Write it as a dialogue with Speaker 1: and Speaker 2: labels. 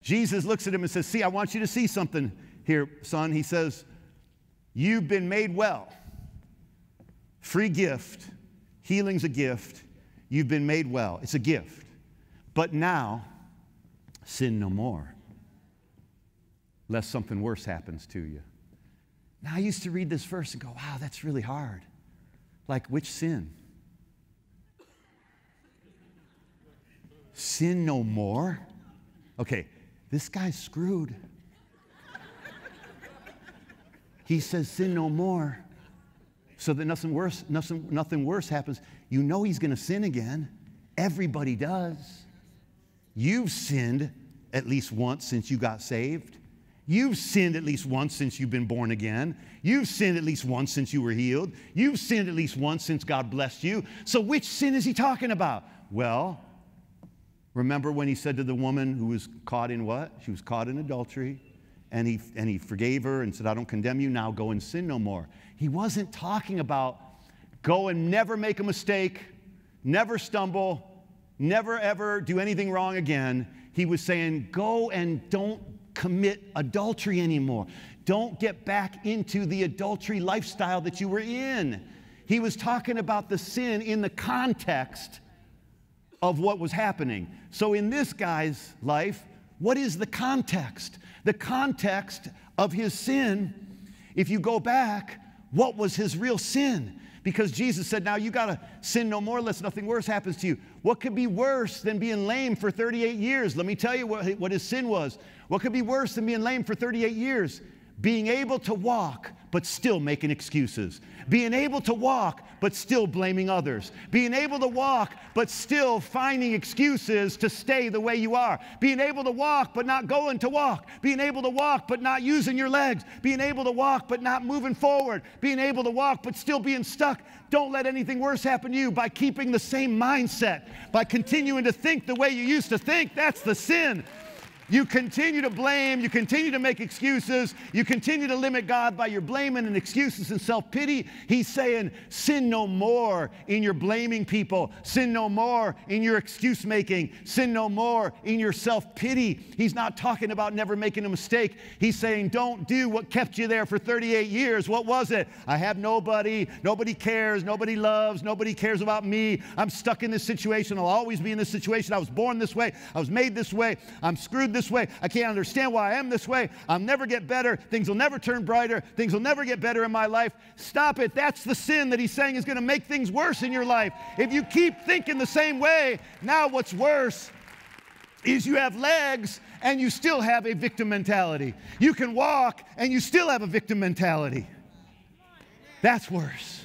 Speaker 1: Jesus looks at him and says, see, I want you to see something here, son. He says, you've been made well. Free gift. Healing's a gift. You've been made well. It's a gift. But now, sin no more, lest something worse happens to you. Now, I used to read this verse and go, wow, that's really hard. Like, which sin? Sin no more? Okay, this guy's screwed. He says sin no more so that nothing worse happens. You know he's going to sin again. Everybody does. You've sinned at least once since you got saved. You've sinned at least once since you've been born again. You've sinned at least once since you were healed. You've sinned at least once since God blessed you. So which sin is he talking about? Well, remember when he said to the woman who was caught in what? She was caught in adultery, and he forgave her and said, I don't condemn you, now go and sin no more. He wasn't talking about go and never make a mistake, never stumble, never ever do anything wrong again. He was saying go and don't commit adultery anymore. Don't get back into the adultery lifestyle that you were in. He was talking about the sin in the context of what was happening. So in this guy's life, what is the context? The context of his sin, if you go back, what was his real sin? Because Jesus said, now you got to sin no more lest nothing worse happens to you. What could be worse than being lame for 38 years? Let me tell you what his sin was. What could be worse than being lame for 38 years? Being able to walk, but still making excuses. Being able to walk, but still blaming others. Being able to walk, but still finding excuses to stay the way you are. Being able to walk, but not going to walk. Being able to walk, but not using your legs. Being able to walk, but not moving forward. Being able to walk, but still being stuck. Don't let anything worse happen to you by keeping the same mindset. By continuing to think the way you used to think. That's the sin. You continue to blame, you continue to make excuses, you continue to limit God by your blaming and excuses and self-pity. He's saying, sin no more in your blaming people. Sin no more in your excuse making. Sin no more in your self-pity. He's not talking about never making a mistake. He's saying, don't do what kept you there for 38 years. What was it? I have nobody. Nobody cares. Nobody loves. Nobody cares about me. I'm stuck in this situation. I'll always be in this situation. I was born this way. I was made this way. I'm screwed this way. I can't understand why I am this way. I'll never get better. Things will never turn brighter. Things will never get better in my life. Stop it. That's the sin that he's saying is going to make things worse in your life. If you keep thinking the same way, now what's worse is you have legs and you still have a victim mentality. You can walk and you still have a victim mentality. That's worse.